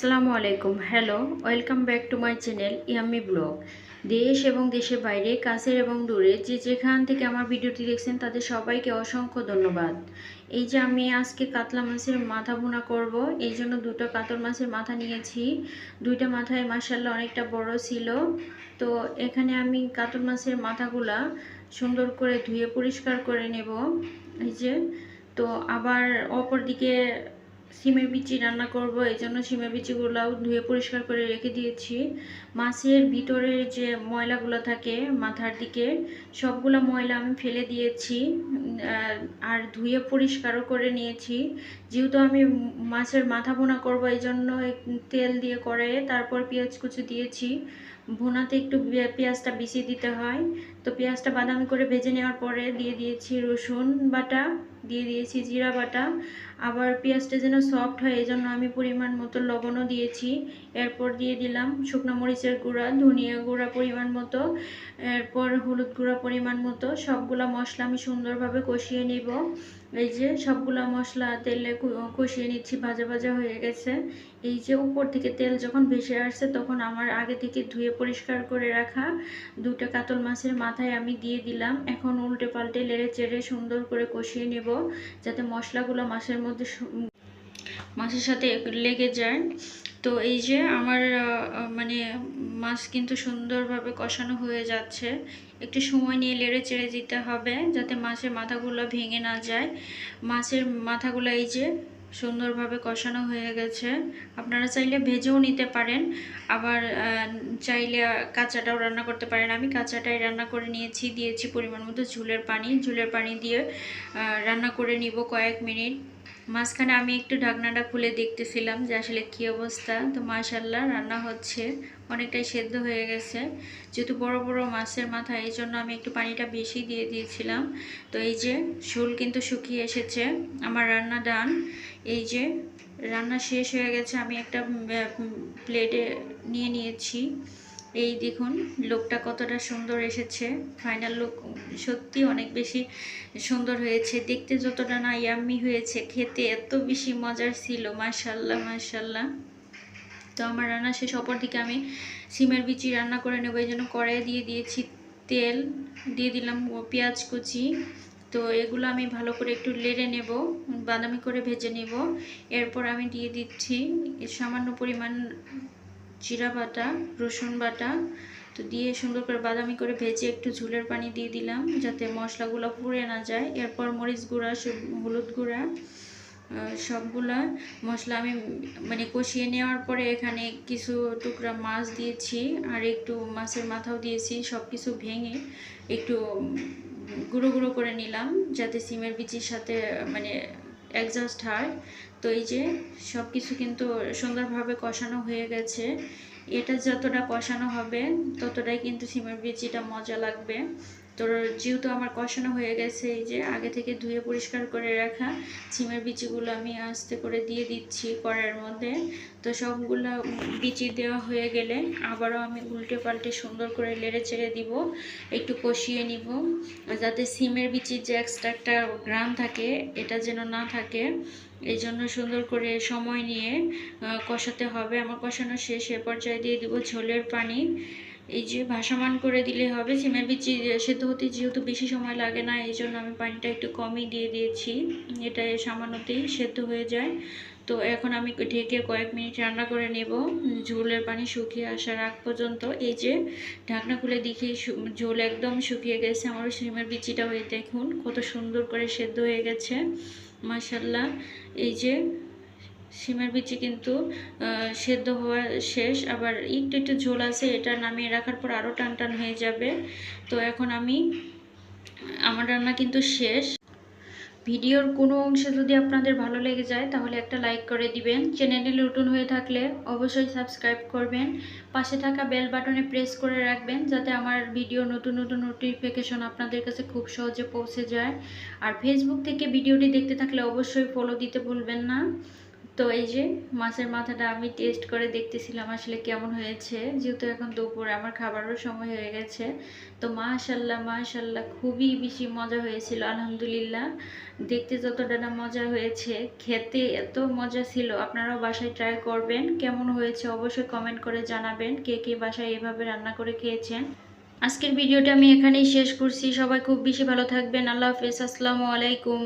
আসসালামু আলাইকুম। Hello, welcome back to my channel yummy blog. দেশ এবং দেশের বাইরে, কাছের এবং দূরে যে যেখান থেকে আমার ভিডিওটি দেখছেন তাদের সবাইকে অসংখ্য ধন্যবাদ। এই যে আমি আজকে কাতলা মাছের মাথা ভুনা করব, এই জন্য দুটো কাতল মাছের মাথা নিয়েছি। দুইটা মাথায় মাশাআল্লাহ অনেকটা বড় ছিল। তো এখানে আমি কাতল মাছের মাথাগুলা সুন্দর করে ধুয়ে পরিষ্কার করে নেব। এই যে তো আবার অপর দিকে সিমের বিচি রান্না করব, এই জন্য সিমের বিচিগুলোও ধুয়ে পরিষ্কার করে রেখে দিয়েছি। মাছের ভিতরে যে ময়লাগুলো থাকে মাথার দিকে, সবগুলো ময়লা আমি ফেলে দিয়েছি আর ধুয়ে পরিষ্কারও করে নিয়েছি। যেহেতু আমি মাছের মাথা ভুনা করব, এই জন্য তেল দিয়ে কড়াইয়ে তারপর পেঁয়াজ কুচি দিয়েছি। ভুনাতে একটু পেঁয়াজটা বেশি দিতে হয়। তো পেঁয়াজটা বাদামি করে ভেজে নেওয়ার পরে দিয়ে দিয়েছি রসুন বাটা, দিয়ে দিয়েছি জিরা বাটা। আবার পেঁয়াজটা যেন সফট হয় এই জন্য আমি পরিমাণ মতো লবণও দিয়েছি। এরপর দিয়ে দিলাম শুকনো মরিচের গুঁড়া, ধনিয়া গুঁড়া পরিমাণ মতো, এরপর হলুদ গুঁড়া পরিমাণ মতো। সবগুলা মশলা আমি সুন্দরভাবে কষিয়ে নিব। এই যে সবগুলা মশলা তেলে কষিয়ে নিচ্ছি, ভাজা ভাজা হয়ে গেছে। এই যে উপর থেকে তেল যখন ভেসে আসছে তখন আমার আগে থেকে ধুয়ে পরিষ্কার করে রাখা দুটো কাতল মাছের মাথায় আমি দিয়ে দিলাম। এখন উল্টে পাল্টে নেড়ে চেড়ে সুন্দর করে কষিয়ে নেব যাতে মশলাগুলো মাছের সাথে লেগে যায়। তো এই যে আমার মানে মাছ কিন্তু সুন্দরভাবে কষানো হয়ে যাচ্ছে। একটু সময় নিয়ে নেড়ে চেড়ে দিতে হবে যাতে মাছের মাথাগুলো ভেঙে না যায়। মাছের মাথাগুলো এই যে সুন্দরভাবে কষানো হয়ে গেছে। আপনারা চাইলে ভেজেও নিতে পারেন, আবার চাইলে কাঁচাটাও রান্না করতে পারেন। আমি কাঁচাটাই রান্না করে নিয়েছি, দিয়েছি পরিমাণ মতো ঝোলের পানি দিয়ে রান্না করে নিব কয়েক মিনিট। মাঝখানে আমি একটু ঢাকনাটা খুলে দেখতেছিলাম যে আসলে কী অবস্থা। তো মাশাআল্লাহ রান্না হচ্ছে, অনেকটাই সেদ্ধ হয়ে গেছে। যেহেতু বড় বড় মাছের মাথা এই জন্য আমি একটু পানিটা বেশি দিয়ে দিয়েছিলাম। তো এই যে ঝোল কিন্তু শুকিয়ে এসেছে, আমার রান্না ডান। এই যে রান্না শেষ হয়ে গেছে, আমি একটা প্লেটে নিয়ে নিয়েছি। এই দেখুন লুকটা কতটা সুন্দর এসেছে। ফাইনাল লুক সত্যি অনেক বেশি সুন্দর হয়েছে, দেখতে যতটা না ইয়াম্মি হয়েছে, খেতে এত বেশি মজার ছিল। মাশাআল্লাহ মাশাআল্লাহ। তো আমার রান্না শেষ। অপর দিকে আমি সিমের বিচি রান্না করে নেব, এই জন্য কড়াইয়ে দিয়ে দিয়েছি তেল, দিয়ে দিলাম পেঁয়াজ কুচি। তো এগুলো আমি ভালো করে একটু নেড়ে নেব, বাদামি করে ভেজে নেব। এরপর আমি দিয়ে দিচ্ছি সামান্য পরিমাণ জিরা বাটা, রসুন বাটা। তো দিয়ে সুন্দর করে বাদামি করে ভেজে একটু ঝোলের পানি দিয়ে দিলাম যাতে মশলাগুলো পুড়ে না যায়। এরপর মরিচ গুঁড়া, হলুদ গুঁড়া, সবগুলা মশলা আমি কষিয়ে নেওয়ার পরে এখানে কিছু টুকরা মাছ দিয়েছি আর একটু মাছের মাথাও দিয়েছি। সব কিছু ভেঙে একটু গুঁড়ো গুঁড়ো করে নিলাম যাতে সিমের বিচির সাথে অ্যাডজাস্ট হয়। তো এই যে সব কিছু কিন্তু সুন্দরভাবে কষানো হয়ে গেছে। এটা যতটা কষানো হবে ততটাই কিন্তু সিমের বিচিটা মজা লাগবে। তো যেহেতু আমার কষানো হয়ে গেছে, এই যে আগে থেকে ধুয়ে পরিষ্কার করে রাখা সিমের বিচিগুলো আমি আস্তে করে দিয়ে দিচ্ছি কড়াইয়ের মধ্যে। তো সবগুলো বিচি দেওয়া হয়ে গেলে আবারও আমি উল্টে পাল্টে সুন্দর করে নেড়ে চেড়ে দিব, একটু কষিয়ে নিব যাতে সিমের বিচির যে এক্সট্রা একটা ঘ্রাণ থাকে এটা যেন না থাকে। এই জন্য সুন্দর করে সময় নিয়ে কষাতে হবে। আমার কষানো শেষ, এ পর্যায়ে দিয়ে দিব ঝোলের পানি। এই যে ভাসমান করে দিলে হবে। সিমের বিচি সেদ্ধ হতে যেহেতু বেশি সময় লাগে না, এই জন্য আমি পানিটা একটু কমই দিয়ে দিয়েছি, এটা সামান্যতেই সেদ্ধ হয়ে যায়। তো এখন আমি ঢেকে কয়েক মিনিট রান্না করে নেব ঝোলের পানি শুকিয়ে আসার আগ পর্যন্ত। এই যে ঢাকনা খুলে দেখি ঝোল একদম শুকিয়ে গেছে। আমার সিমের বিচিটা হয়ে দেখুন কত সুন্দর করে সেদ্ধ হয়ে গেছে মাশাআল্লাহ। এই যে সিমের বিচি কিন্তু সেদ্ধ হওয়া শেষ, আবার একটু একটু ঝোল আছে, এটা নামিয়ে রাখার পর আরও টান টান হয়ে যাবে। তো এখন আমার রান্না কিন্তু শেষ। ভিডিওর কোনো অংশে যদি আপনাদের ভালো লেগে যায় তাহলে একটা লাইক করে দিবেন। চ্যানেলে নতুন হয়ে থাকলে অবশ্যই সাবস্ক্রাইব করবেন। পাশে থাকা বেল বাটনে প্রেস করে রাখবেন যাতে আমার ভিডিও নতুন নতুন নোটিফিকেশন আপনাদের কাছে খুব সহজে পৌঁছে যায়। আর ফেসবুক থেকে ভিডিওটি দেখতে থাকলে অবশ্যই ফলো দিতে ভুলবেন না। তো এই যে মাছের মাথাটা আমি টেস্ট করে দেখতেছিলাম আসলে কেমন হয়েছে, যেহেতু এখন দুপুরে আমার খাবারের সময় হয়ে গেছে। তো মাশাল্লাহ মাশাল্লাহ খুবই বেশি মজা হয়েছিল, আলহামদুলিল্লাহ। দেখতে যতটা না মজা হয়েছে, খেতে এত মজা ছিল। আপনারাও বাসায় ট্রাই করবেন, কেমন হয়েছে অবশ্যই কমেন্ট করে জানাবেন, কে কে বাসায় এভাবে রান্না করে খেয়েছেন। আজকের ভিডিওটা আমি এখানেই শেষ করছি। সবাই খুব বেশি ভালো থাকবেন। আল্লাহ হাফেজ, আসসালামু আলাইকুম।